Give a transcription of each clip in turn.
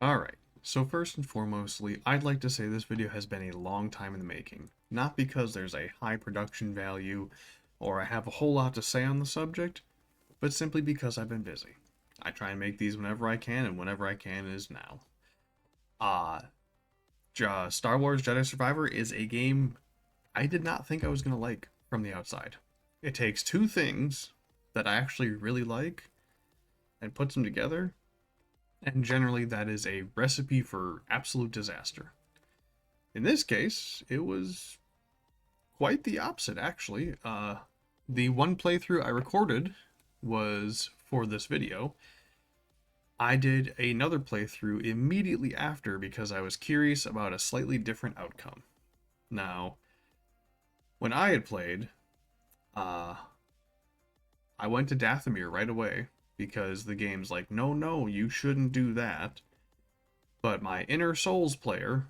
Alright, so first and foremostly, I'd like to say this video has been a long time in the making. Not because there's a high production value or I have a whole lot to say on the subject, but simply because I've been busy. I try and make these whenever I can, and whenever I can is now. Uh, Star Wars Jedi Survivor is a game I did not think I was going to like from the outside. It takes two things that I actually really like and puts them together, and generally that is a recipe for absolute disaster. In this case, it was quite the opposite, actually. The one playthrough I recorded was for this video. I did another playthrough immediately after because I was curious about a slightly different outcome. Now, when I had played, uh, I went to Dathomir right away because the game's like, no, no, you shouldn't do that. But my inner Souls player,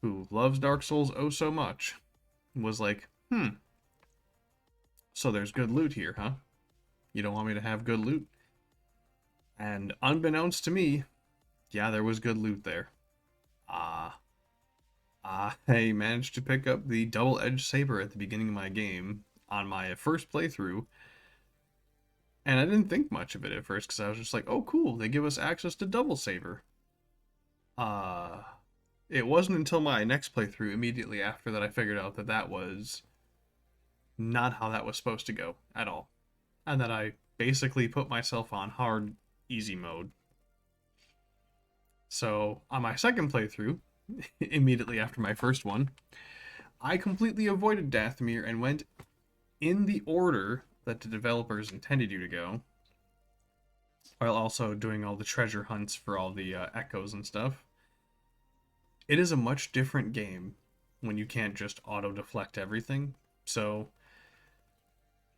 who loves Dark Souls oh so much, was like, so there's good loot here, huh? You don't want me to have good loot? And unbeknownst to me, yeah, there was good loot there. Uh, I managed to pick up the double-edged saber at the beginning of my game on my first playthrough, and I didn't think much of it at first because I was just like, oh, cool, they give us access to double saber. Uh, it wasn't until my next playthrough immediately after that I figured out that that was not how that was supposed to go at all. And that I basically put myself on hard easy mode. So on my second playthrough, immediately after my first one, I completely avoided Dathomir and went in the order that the developers intended you to go, while also doing all the treasure hunts for all the echoes and stuff. It is a much different game when you can't just auto deflect everything. So,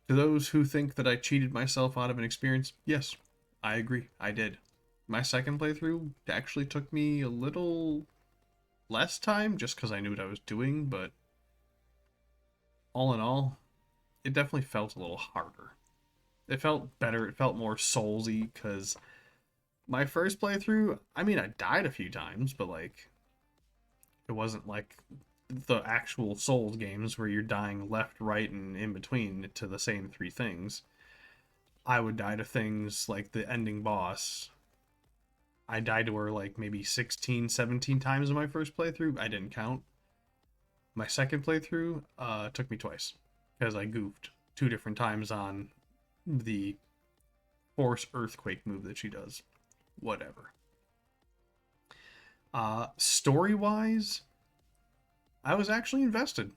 to those who think that I cheated myself out of an experience, yes, I agree, I did. My second playthrough actually took me a little less time just because I knew what I was doing, but all in all, it definitely felt a little harder. It felt better, it felt more soulsy because my first playthrough, I mean, I died a few times, but like, it wasn't like the actual Souls games where you're dying left, right, and in between to the same three things. I would die to things like the ending boss. I died to her like maybe 16, 17 times in my first playthrough. I didn't count. My second playthrough took me twice because I goofed two different times on the force earthquake move that she does. Whatever. Story wise, I was actually invested.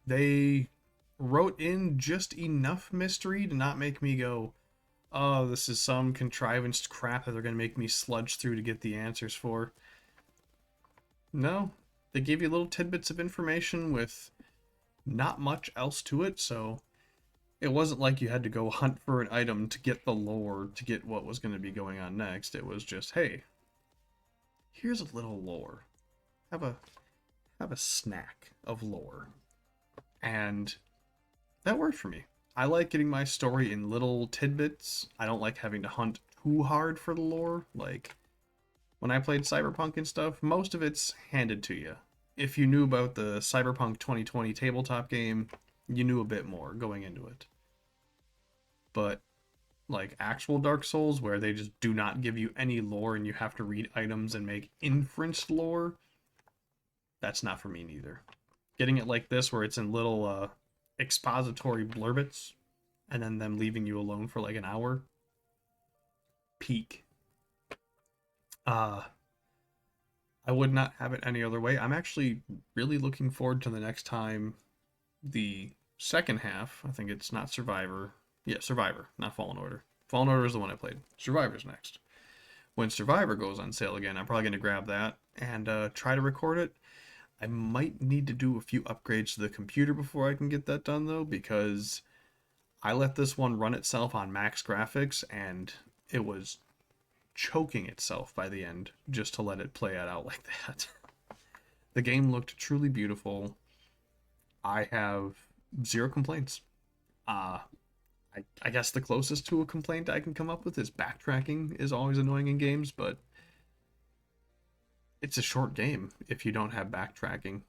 They wrote in just enough mystery to not make me go, oh, this is some contrivance crap that they're going to make me sludge through to get the answers for. No, they gave you little tidbits of information with not much else to it, so it wasn't like you had to go hunt for an item to get the lore to get what was going to be going on next. It was just, hey, here's a little lore. Have a have a snack of lore. And that worked for me. I like getting my story in little tidbits. I don't like having to hunt too hard for the lore. Like when I played Cyberpunk and stuff, most of it's handed to you. If you knew about the Cyberpunk 2020 tabletop game, you knew a bit more going into it. But like actual Dark Souls, where they just do not give you any lore and you have to read items and make inferenced lore, that's not for me neither. Getting it like this, where it's in little expository blurbits, and then them leaving you alone for like an hour, peak. Uh, I would not have it any other way. I'm actually really looking forward to the next time the second half. I think it's not Survivor. Yeah, Survivor, not Fallen Order. Fallen Order is the one I played. Survivor's next. When Survivor goes on sale again, I'm probably going to grab that and try to record it. I might need to do a few upgrades to the computer before I can get that done, though, because I let this one run itself on max graphics and it was choking itself by the end just to let it play it out like that. The game looked truly beautiful. I have zero complaints. Uh, I guess the closest to a complaint I can come up with is backtracking is always annoying in games, but it's a short game if you don't have backtracking.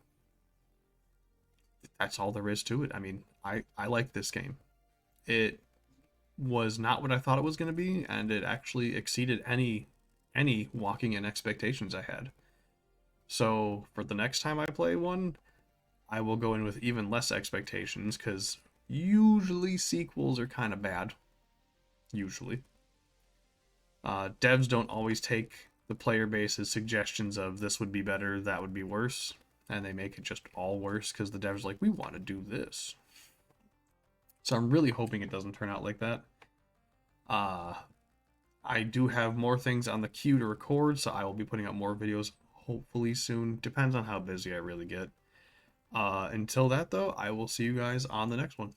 That's all there is to it. I mean, I like this game. It was not what I thought it was going to be, and it actually exceeded any walking in expectations I had. So for the next time I play one, I will go in with even less expectations because usually sequels are kind of bad. Usually, devs don't always take the player base's suggestions of this would be better, that would be worse, and they make it just all worse because the devs are like, we want to do this. So I'm really hoping it doesn't turn out like that. Uh, I do have more things on the queue to record, so I will be putting out more videos hopefully soon. Depends on how busy I really get. Until that, though, I will see you guys on the next one.